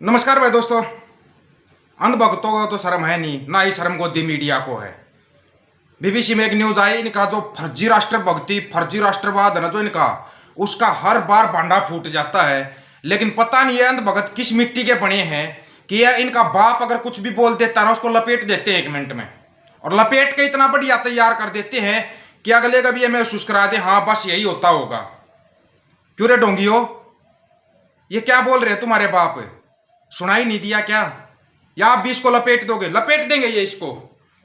नमस्कार भाई दोस्तों। अंधभक्तों को तो शर्म है नहीं, ना ही शर्म गोदी मीडिया को है। बीबीसी में एक न्यूज आई, इनका जो फर्जी राष्ट्रभक्ति फर्जी राष्ट्रवाद है ना जो इनका, उसका हर बार भांडा फूट जाता है। लेकिन पता नहीं है अंधभक्त किस मिट्टी के बने हैं कि यह इनका बाप अगर कुछ भी बोल देता है ना उसको लपेट देते हैं 1 मिनट में, और लपेट के इतना बढ़िया तैयार कर देते हैं कि अगले का भी ये महसूस करा दे हाँ बस यही होता होगा। क्यों रे ढोंगियो, ये क्या बोल रहे हैं तुम्हारे बाप? सुनाई नहीं दिया क्या? या आप भी इसको लपेट दोगे? लपेट देंगे ये इसको,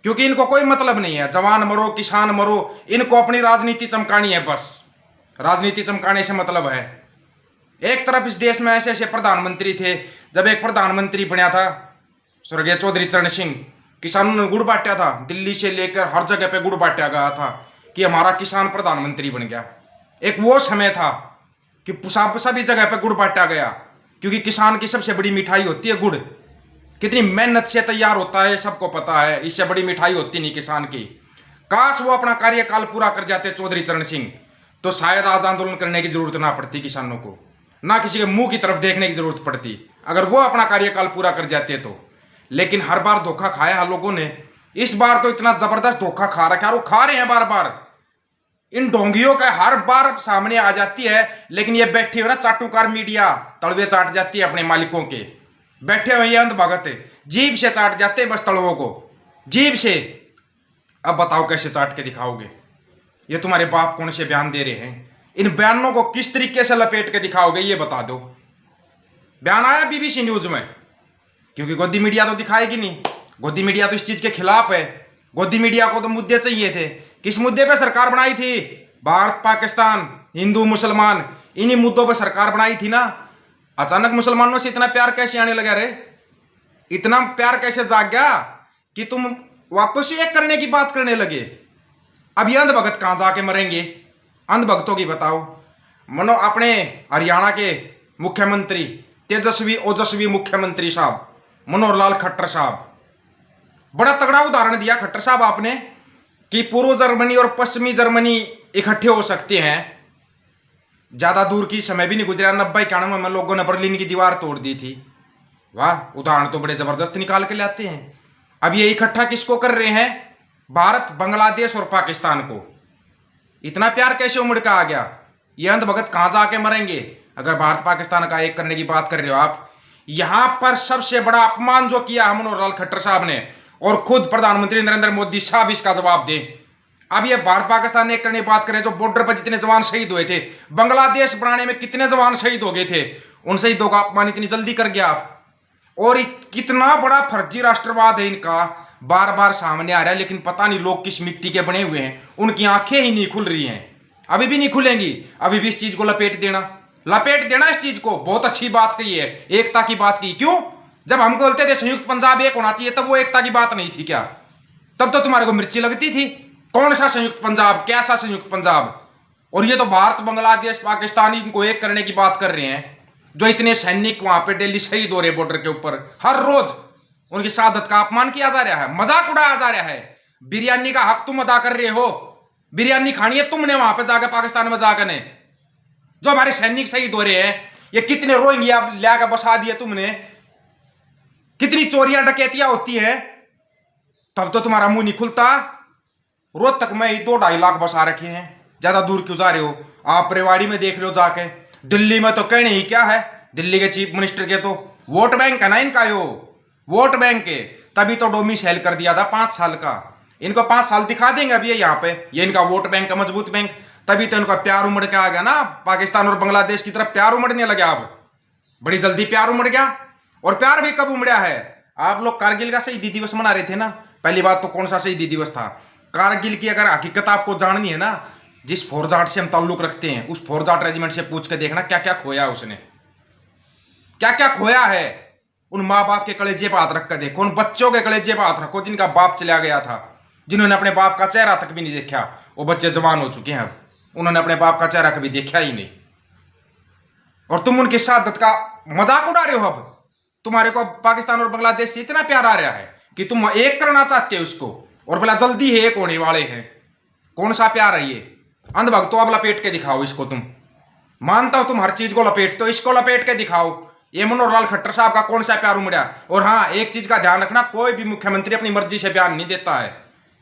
क्योंकि इनको कोई मतलब नहीं है जवान मरो किसान मरो, इनको अपनी राजनीति चमकानी है बस। राजनीति चमकाने से मतलब है। एक तरफ इस देश में ऐसे ऐसे प्रधानमंत्री थे, जब एक प्रधानमंत्री बनया था स्वर्गीय चौधरी चरण सिंह, किसानों ने गुड़ बांटा था, दिल्ली से लेकर हर जगह पे गुड़ बांटा गया था कि हमारा किसान प्रधानमंत्री बन गया। एक वो समय था कि सभी जगह पे गुड़ बांटा गया, क्योंकि किसान की सबसे बड़ी मिठाई होती है गुड़। कितनी मेहनत से तैयार होता है सबको पता है, इससे बड़ी मिठाई होती नहीं किसान की। काश वो अपना कार्यकाल पूरा कर जाते चौधरी चरण सिंह, तो शायद आज आंदोलन करने की जरूरत ना पड़ती किसानों को, ना किसी के मुंह की तरफ देखने की जरूरत पड़ती, अगर वो अपना कार्यकाल पूरा कर जाते तो। लेकिन हर बार धोखा खाया है लोगों ने, इस बार तो इतना जबरदस्त धोखा खा रखा है, वो खा रहे हैं बार बार। इन ढोंगियों का हर बार सामने आ जाती है, लेकिन ये बैठे हुए ना चाटुकार मीडिया तलवे चाट जाती है अपने मालिकों के। बैठे हुए ये अंधभगत जीभ से चाट जाते हैं बस तलवों को, जीभ से। अब बताओ कैसे चाट के दिखाओगे? ये तुम्हारे बाप कौन से बयान दे रहे हैं, इन बयानों को किस तरीके से लपेट के दिखाओगे ये बता दो। बयान आया बीबीसी न्यूज में, क्योंकि गोदी मीडिया तो दिखाएगी नहीं, गोदी मीडिया तो इस चीज के खिलाफ है। गोदी मीडिया को तो मुद्दे चाहिए थे। किस मुद्दे पे सरकार बनाई थी? भारत पाकिस्तान हिंदू मुसलमान, इन्हीं मुद्दों पे सरकार बनाई थी ना। अचानक मुसलमानों से इतना प्यार कैसे आने लगा रे? इतना प्यार कैसे जाग गया कि तुम वापस से एक करने की बात करने लगे? अब ये अंधभगत कहां जाके मरेंगे? अंधभक्तों की बताओ। मनो अपने हरियाणा के मुख्यमंत्री तेजस्वी ओजस्वी मुख्यमंत्री साहब मनोहर लाल खट्टर साहब, बड़ा तगड़ा उदाहरण दिया खट्टर साहब आपने कि पूर्व जर्मनी और पश्चिमी जर्मनी इकट्ठे हो सकते हैं। ज्यादा दूर की समय भी नहीं गुजरा, 90-91 में लोगों ने बर्लिन की दीवार तोड़ दी थी। वाह, उदाहरण तो बड़े जबरदस्त निकाल के लाते हैं। अब ये इकट्ठा किसको कर रहे हैं? भारत बांग्लादेश और पाकिस्तान को। इतना प्यार कैसे उमड़ का आ गया? ये अंधभगत कहां जाके मरेंगे अगर भारत पाकिस्तान का एक करने की बात कर रहे हो आप? यहां पर सबसे बड़ा अपमान जो किया मनोहर लाल खट्टर साहब ने, और खुद प्रधानमंत्री नरेंद्र मोदी साहब इसका जवाब दें। अब ये भारत पाकिस्तान ने एक करने की बात करें, जो बॉर्डर पर जितने जवान शहीद हुए थे, बांग्लादेश बनाने में कितने जवान शहीद हो गए थे, उन शहीदों का अपमान इतनी जल्दी कर गया आप। और कितना बड़ा फर्जी राष्ट्रवाद है इनका, बार बार सामने आ रहा है। लेकिन पता नहीं लोग किस मिट्टी के बने हुए हैं, उनकी आंखें ही नहीं खुल रही हैं, अभी भी नहीं खुलेंगी। अभी भी इस चीज को लपेट देना इस चीज को। बहुत अच्छी बात कही है, एकता की बात की। क्यों? जब हम बोलते थे संयुक्त पंजाब एक होना चाहिए, तब वो एकता की बात नहीं थी क्या? तब तो तुम्हारे को मिर्ची लगती थी। कौन सा संयुक्त पंजाब, कैसा संयुक्त पंजाब? और ये तो भारत बांग्लादेश पाकिस्तान इनको एक करने की बात कर रहे हैं, जो इतने सैनिक वहां पे डेली शहीद हो रहे बॉर्डर के ऊपर, हर रोज उनकी शहादत का अपमान किया जा रहा है, मजाक उड़ाया जा रहा है। बिरयानी का हक तुम अदा कर रहे हो, बिरयानी खानी है तुमने वहां पर जाकर पाकिस्तान में जाकर ने। जो हमारे सैनिक शहीद हो रहे हैं, ये कितने रोहिंग्या लाकर बसा दिए तुमने, कितनी चोरियां डकैतियां होती है, तब तो तुम्हारा मुंह नहीं खुलता। रोहतक में ही 2-2.5 लाख बसा रखे हैं, ज्यादा दूर क्यों जा रहे हो? आप रेवाड़ी में देख रहे हो जाके, दिल्ली में तो कहने ही क्या है, दिल्ली के चीफ मिनिस्टर के तो वोट बैंक है ना इनका, यो वोट बैंक के। तभी तो डोमिसाइल कर दिया था 5 साल का। इनको 5 साल दिखा देंगे अभी यहाँ पे, ये इनका वोट बैंक का मजबूत बैंक। तभी तो इनका प्यार उमड़ के आ गया ना, पाकिस्तान और बांग्लादेश की तरफ प्यार उमड़ने लगा। अब बड़ी जल्दी प्यार उमड़ गया। और प्यार भी कब उमड़ा है? आप लोग कारगिल का शहीदी दिवस मना रहे थे ना। पहली बात तो कौन सा शहीदी दिवस था? कारगिल की अगर हकीकत आपको जाननी है ना, जिस फौरजाट से हम ताल्लुक रखते हैं, उस फौरजाट रेजिमेंट से पूछ के देखना क्या क्या खोया उसने, क्या क्या खोया है। उन माँ बाप के कलेजे पर हाथ रख कर देखो, उन बच्चों के कलेजे पर हाथ रखो जिनका बाप चला गया था, जिन्होंने अपने बाप का चेहरा तक भी नहीं देखा। वो बच्चे जवान हो चुके हैं, अब उन्होंने अपने बाप का चेहरा कभी देखा ही नहीं, और तुम उनकी शहादत का मजाक उड़ा रहे हो। अब तुम्हारे को पाकिस्तान और बांग्लादेश से इतना प्यार आ रहा है कि तुम एक करना चाहते हो उसको, और बोला जल्दी है एक होने वाले हैं। कौन सा प्यार है ये? अंधभक्तों अब लपेट के दिखाओ इसको। तुम मानता हो तुम हर चीज को लपेटते हो, इसको लपेट के दिखाओ। ये मनोहर लाल खट्टर साहब का कौन सा प्यार उमड़ा। और हाँ, एक चीज का ध्यान रखना, कोई भी मुख्यमंत्री अपनी मर्जी से बयान नहीं देता है,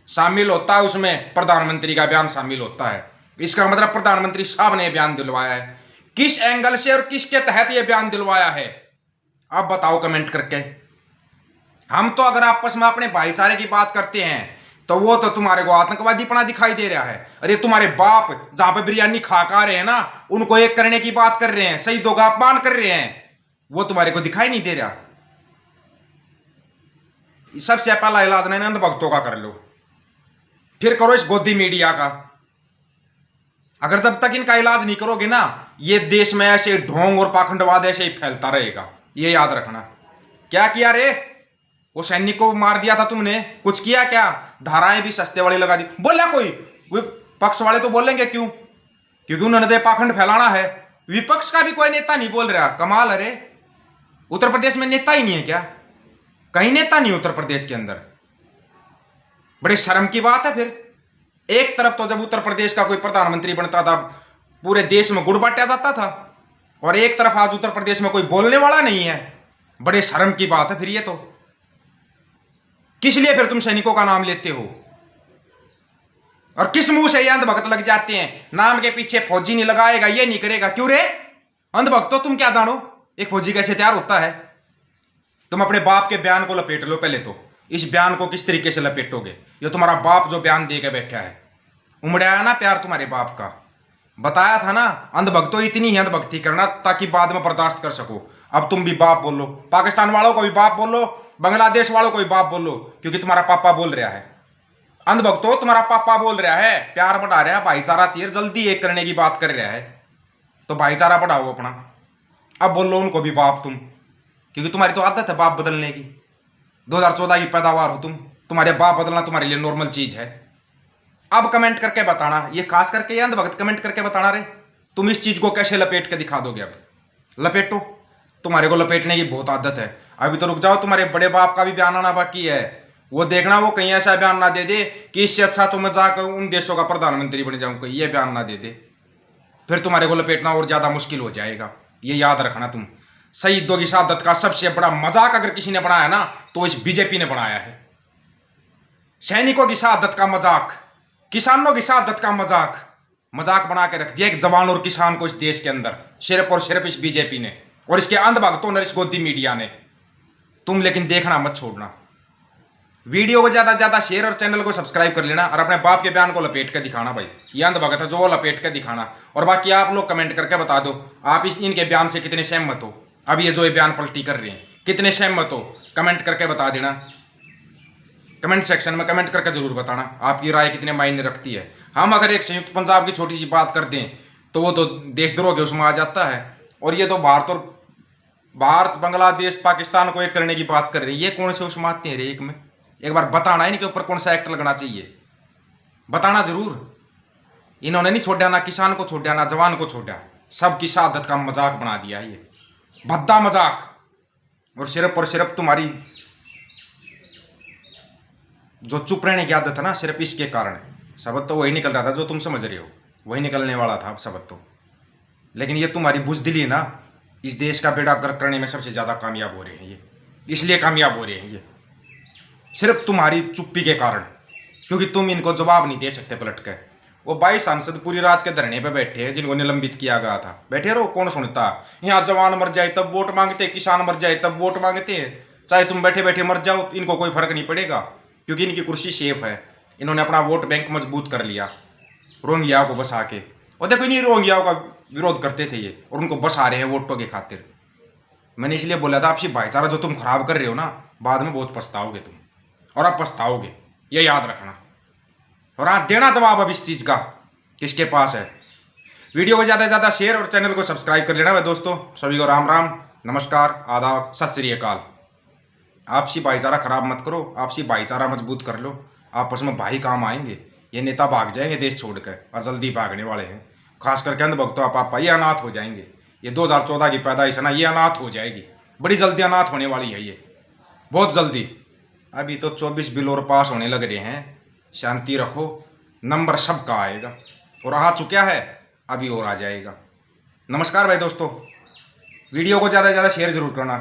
शामिल होता है उसमें प्रधानमंत्री का बयान शामिल होता है। इसका मतलब प्रधानमंत्री साहब ने बयान दिलवाया है। किस एंगल से और किसके तहत यह बयान दिलवाया है, आप बताओ कमेंट करके। हम तो अगर आपस में अपने भाईचारे की बात करते हैं तो वो तो तुम्हारे को आतंकवादीपना दिखाई दे रहा है। अरे तुम्हारे बाप जहां पे बिरयानी खा रहे हैं ना, उनको एक करने की बात कर रहे हैं, शहीदों का अपमान कर रहे हैं, वो तुम्हारे को दिखाई नहीं दे रहा। सबसे पहला इलाज ना अंधभक्तों का कर लो, फिर करो इस गोदी मीडिया का। अगर जब तक इनका इलाज नहीं करोगे ना, ये देश में ऐसे ढोंग और पाखंडवाद ऐसे ही फैलता रहेगा, ये याद रखना। क्या किया रे, वो सैनिक को मार दिया था तुमने, कुछ किया क्या? धाराएं भी सस्ते वाली लगा दी। बोला कोई विपक्ष वाले तो बोलेंगे क्यों? क्योंकि उन्होंने तो पाखंड फैलाना है। विपक्ष का भी कोई नेता नहीं बोल रहा, कमाल। अरे उत्तर प्रदेश में नेता ही नहीं है क्या? कहीं नेता नहीं उत्तर प्रदेश के अंदर, बड़े शर्म की बात है। फिर एक तरफ तो जब उत्तर प्रदेश का कोई प्रधानमंत्री बनता था पूरे देश में गुड़ बांटा जाता था, और एक तरफ आज उत्तर प्रदेश में कोई बोलने वाला नहीं है, बड़े शर्म की बात है। फिर ये तो किस लिए फिर तुम सैनिकों का नाम लेते हो, और किस मुंह से ये अंधभक्त लग जाते हैं? नाम के पीछे फौजी नहीं लगाएगा, ये नहीं करेगा, क्यों रे अंधभक्त? तो तुम क्या जानो एक फौजी कैसे तैयार होता है? तुम अपने बाप के बयान को लपेट लो पहले तो। इस बयान को किस तरीके से लपेटोगे? ये तुम्हारा बाप जो बयान दे के बैठा है, उमड़ाया ना प्यार तुम्हारे बाप का। बताया था ना, अंधभक्तों इतनी ही अंधभक्ति करना ताकि बाद में बर्दाश्त कर सको। अब तुम भी बाप बोल लो, पाकिस्तान वालों को भी बाप बोल लो, बांग्लादेश वालों को भी बाप बोल लो, क्योंकि तुम्हारा पापा बोल रहा है। अंधभक्तों तुम्हारा पापा बोल रहा है, प्यार बढ़ा रहा है, भाईचारा चाहिए, जल्दी एक करने की बात कर रहा है, तो भाईचारा बढ़ाओ अपना। अब बोल लो उनको भी बाप तुम, क्योंकि तुम्हारी तो आदत है बाप बदलने की। 2014 की पैदावार हो तुम, तुम्हारे बाप बदलना तुम्हारे लिए नॉर्मल चीज है। अब कमेंट करके बताना, ये खास करके ये अंधभक्त कमेंट करके बताना रे तुम इस चीज को कैसे लपेट के दिखा दोगे। अब लपेटो, तुम्हारे को लपेटने की बहुत आदत है। अभी तो रुक जाओ, तुम्हारे बड़े बाप का भी बयान आना बाकी है। वो देखना वो कहीं ऐसा बयान ना दे दे कि इससे अच्छा तो मैं जाकर उन देशों का प्रधानमंत्री बन जाऊं, कहीं ये बयान ना दे दे, फिर तुम्हारे को लपेटना और ज्यादा मुश्किल हो जाएगा। ये याद रखना तुम। शहीदों की शहादत का सबसे बड़ा मजाक अगर किसी ने बनाया ना तो इस बीजेपी ने बनाया है। सैनिकों की शहादत का मजाक, किसानों की शहादत का मजाक बना के रख दिया एक जवान और किसान को इस देश के अंदर, सिर्फ और सिर्फ इस बीजेपी ने और इसके अंधभक्तों ने, इस गोदी मीडिया ने। तुम लेकिन देखना मत छोड़ना। वीडियो को ज्यादा से ज्यादा शेयर और चैनल को सब्सक्राइब कर लेना, और अपने बाप के बयान को लपेट के दिखाना भाई। ये अंधभक्त है जो वो लपेट के दिखाना। और बाकी आप लोग कमेंट करके बता दो आप इनके बयान से कितने सहमत हो। अब ये जो ये बयान पलटी कर रहे हैं कितने सहमत हो, कमेंट करके बता देना। कमेंट सेक्शन में कमेंट करके जरूर बताना आपकी राय कितने मायने रखती है। हम अगर एक संयुक्त पंजाब की छोटी सी बात कर दें तो वो तो देशद्रोह के उसमें आ जाता है, और ये तो भारत बांग्लादेश पाकिस्तान को एक करने की बात कर रहे हैं। ये कौन से उसमें आते हैं रे? एक बार बताना इनके ऊपर कौन सा एक्ट लगना चाहिए, बताना जरूर। इन्होंने नहीं छोड़ा, ना किसान को छोड़ा, ना जवान को छोड़ा, सबकी शहादत का मजाक बना दिया है ये भद्दा मजाक। और सिर्फ तुम्हारी जो चुप रहने की आदत है ना, सिर्फ इसके कारण शब्द तो वही निकल रहा था जो तुम समझ रहे हो, वही निकलने वाला था अब शब्द तो। लेकिन ये तुम्हारी बुजदिली ना इस देश का बेड़ा गर्क करने में सबसे ज्यादा कामयाब हो रहे हैं। ये इसलिए कामयाब हो रहे हैं, ये सिर्फ तुम्हारी चुप्पी के कारण, क्योंकि तुम इनको जवाब नहीं दे सकते पलट के। वो 22 सांसद पूरी रात के धरने पे बैठे हैं जिनको निलंबित किया गया था, बैठे रहो, कौन सुनता। यहाँ जवान मर जाए तब वोट मांगते, किसान मर जाए तब वोट मांगते हैं। चाहे तुम बैठे बैठे मर जाओ, इनको कोई फर्क नहीं पड़ेगा, क्योंकि इनकी कुर्सी सेफ है। इन्होंने अपना वोट बैंक मजबूत कर लिया रोहिंग्याओं को बसा के। और देखो नहीं, रोहिंग्याओं का विरोध करते थे ये, और उनको बसा रहे हैं वोटों के खातिर। मैंने इसलिए बोला था आपसी भाईचारा जो तुम खराब कर रहे हो ना, बाद में बहुत पछताओगे तुम, और अब पछताओगे, ये याद रखना। और हाँ, देना जवाब अब इस चीज का किसके पास है। वीडियो को ज्यादा से ज्यादा शेयर और चैनल को सब्सक्राइब कर लेना भाई दोस्तों। सभी को राम राम, नमस्कार, आदाब, सत श्री अकाल। आपसी भाईचारा खराब मत करो, आपसी भाईचारा मजबूत कर लो, आपस में भाई काम आएंगे। ये नेता भाग जाएंगे देश छोड़कर, और जल्दी भागने वाले हैं। खास करके अंधभक्तों पापा, ये अनाथ हो जाएंगे। ये 2014 की पैदाइश है ना, ये अनाथ हो जाएगी, बड़ी जल्दी अनाथ होने वाली है ये, बहुत जल्दी। अभी तो 24 बिल और पास होने लग रहे हैं। शांति रखो, नंबर सबका आएगा, और आ चुका है, अभी और आ जाएगा। नमस्कार भाई दोस्तों। वीडियो को ज़्यादा से ज़्यादा शेयर जरूर करना।